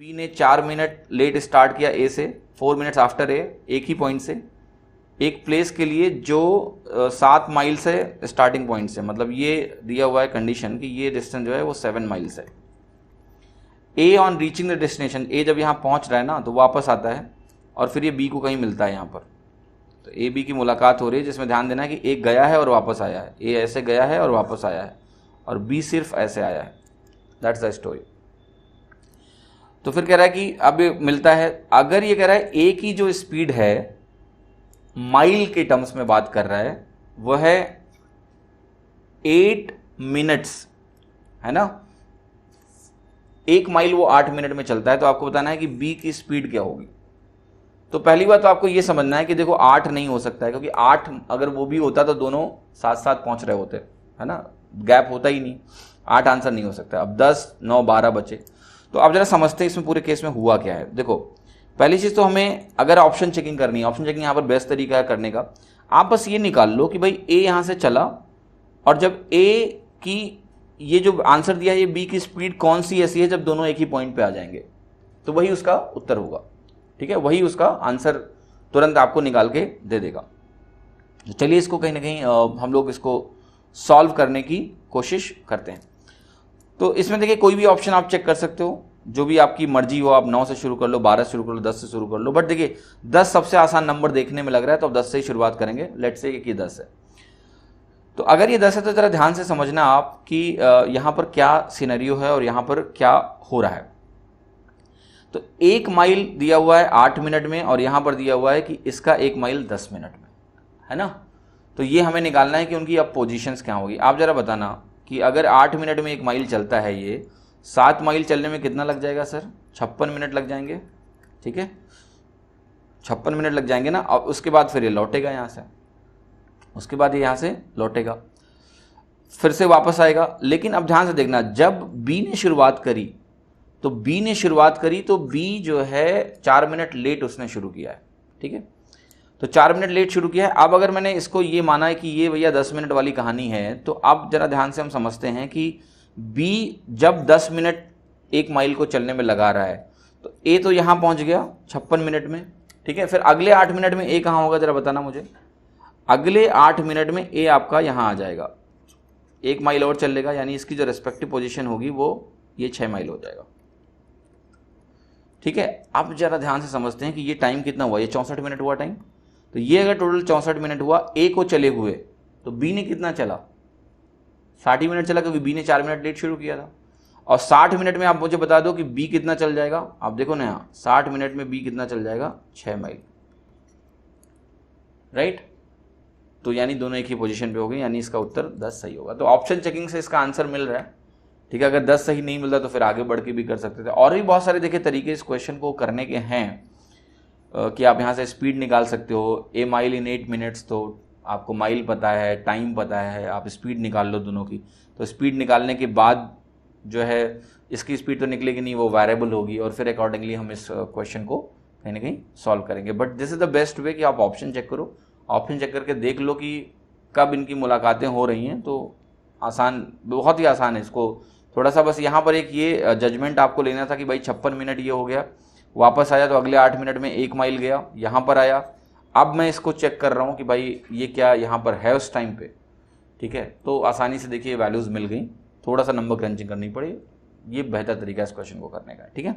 B ने 4 minute let start किया ए से, 4 मिनट्स आफ्टर ए, एक ही पॉइंट से, एक प्लेस के लिए जो 7 माइल से स्टार्टिंग पॉइंट से, मतलब ये दिया हुआ है कंडीशन कि ये डिस्टेंस जो है वो 7 माइल्स है। ए ऑन रीचिंग द डेस्टिनेशन, ए जब यहाँ पहुँच रहा है ना तो वापस आता है और फिर ये बी को कहीं मिलता है यहाँ पर। तो ए बी की मुलाकात हो रही है, जिसमें ध्यान देना है कि एक गया है और वापस आया है, ए ऐसे गया है और वापस आया है और बी सिर्फ ऐसे आया है। That's the story. तो फिर कह रहा है कि अब मिलता है, अगर ये कह रहा है ए की जो स्पीड है माइल के टर्म्स में बात कर रहा है, वह है 8 मिनट्स, है ना। 1 माइल वो 8 मिनट में चलता है, तो आपको बताना है कि बी की स्पीड क्या होगी। तो पहली बात तो आपको ये समझना है कि देखो 8 नहीं हो सकता है, क्योंकि 8 अगर वो भी होता तो दोनों साथ साथ पहुंच रहे होते, है ना, गैप होता ही नहीं। 8 आंसर नहीं हो सकता। अब 10, 9, 12 बचे। तो आप जरा समझते हैं इसमें पूरे केस में हुआ क्या है। देखो पहली चीज़ तो हमें अगर ऑप्शन चेकिंग करनी है, ऑप्शन चेकिंग यहाँ पर बेस्ट तरीका है करने का। आप बस ये निकाल लो कि भाई ए यहाँ से चला और जब ए की ये जो आंसर दिया है ये बी की स्पीड कौन सी ऐसी है जब दोनों एक ही पॉइंट पे आ जाएंगे, तो वही उसका उत्तर होगा। ठीक है, वही उसका आंसर तुरंत आपको निकाल के दे देगा। तो चलिए इसको कहीं ना कहीं हम लोग इसको सॉल्व करने की कोशिश करते हैं। तो इसमें देखिए कोई भी ऑप्शन आप चेक कर सकते हो, जो भी आपकी मर्जी हो। आप 9 से शुरू कर लो, 12 से शुरू कर लो, 10 से शुरू कर लो। बट देखिए 10 सबसे आसान नंबर देखने में लग रहा है, तो अब 10 से ही शुरुआत करेंगे। लेट्स से कि 10 है, तो अगर ये 10 है तो जरा ध्यान से समझना आप कि यहाँ पर क्या सिनेरियो है और यहाँ पर क्या हो रहा है। तो 1 माइल दिया हुआ है 8 मिनट में और यहाँ पर दिया हुआ है कि इसका 1 माइल 10 मिनट में, है ना। तो ये हमें निकालना है कि उनकी अब पोजीशंस क्या होगी। आप जरा बताना कि अगर 8 मिनट में 1 माइल चलता है, ये 7 माइल चलने में कितना लग जाएगा सर? 56 मिनट लग जाएंगे। ठीक है, 56 मिनट लग जाएंगे ना। अब उसके बाद फिर ये लौटेगा यहाँ से, उसके बाद ये यहाँ से लौटेगा, फिर से वापस आएगा। लेकिन अब ध्यान से देखना, जब बी ने शुरुआत करी तो बी जो है 4 मिनट लेट उसने शुरू किया है। ठीक है, तो 4 मिनट लेट शुरू किया है। अब अगर मैंने इसको ये माना है कि ये भैया 10 मिनट वाली कहानी है, तो अब जरा ध्यान से हम समझते हैं कि बी जब 10 मिनट 1 माइल को चलने में लगा रहा है, तो ए तो यहाँ पहुँच गया 56 मिनट में। ठीक है, फिर अगले 8 मिनट में ए कहाँ होगा जरा बताना मुझे। अगले 8 मिनट में ए आपका यहाँ आ जाएगा, 1 माइल और चल लेगा, यानी इसकी जो रेस्पेक्टिव पोजीशन होगी वो ये 6 माइल हो जाएगा। ठीक है, अब जरा ध्यान से समझते हैं कि ये टाइम कितना हुआ। ये 64 मिनट हुआ टाइम। तो ये अगर टोटल 64 मिनट हुआ ए को चले हुए, तो बी ने कितना चला? 60 मिनट चला, क्योंकि बी ने 4 मिनट लेट शुरू किया था। और 60 मिनट में आप मुझे बता दो कि बी कितना चल जाएगा। आप देखो ना यहाँ 60 मिनट में बी कितना चल जाएगा? 6 माइल। राइट, तो यानी दोनों एक ही पोजीशन पे हो गए, यानी इसका उत्तर 10 सही होगा। तो ऑप्शन चेकिंग से इसका आंसर मिल रहा है। ठीक है, अगर 10 सही नहीं मिलता तो फिर आगे बढ़ के भी कर सकते थे। और भी बहुत सारे देखिए तरीके इस क्वेश्चन को करने के हैं कि आप यहाँ से स्पीड निकाल सकते हो। ए माइल इन 8 मिनट्स, तो आपको माइल पता है, टाइम पता है, आप स्पीड निकाल लो दोनों की। तो स्पीड निकालने के बाद जो है इसकी स्पीड तो निकलेगी नहीं, वो वेरिएबल होगी, और फिर अकॉर्डिंगली हम इस क्वेश्चन को कहीं ना कहीं सॉल्व करेंगे। But this is the best way कि आप ऑप्शन चेक करो, ऑप्शन चेक करके देख लो कि कब इनकी मुलाकातें हो रही हैं। तो आसान, बहुत ही आसान है। इसको थोड़ा सा बस यहाँ पर एक ये जजमेंट आपको लेना था कि भाई 56 मिनट ये हो गया, वापस आया तो अगले 8 मिनट में 1 माइल गया, यहाँ पर आया। अब मैं इसको चेक कर रहा हूँ कि भाई ये क्या यहाँ पर है उस टाइम पे। ठीक है, तो आसानी से देखिए वैल्यूज़ मिल गई। थोड़ा सा नंबर क्रंचिंग करनी पड़ी, ये बेहतर तरीका है इस क्वेश्चन को करने का। ठीक है।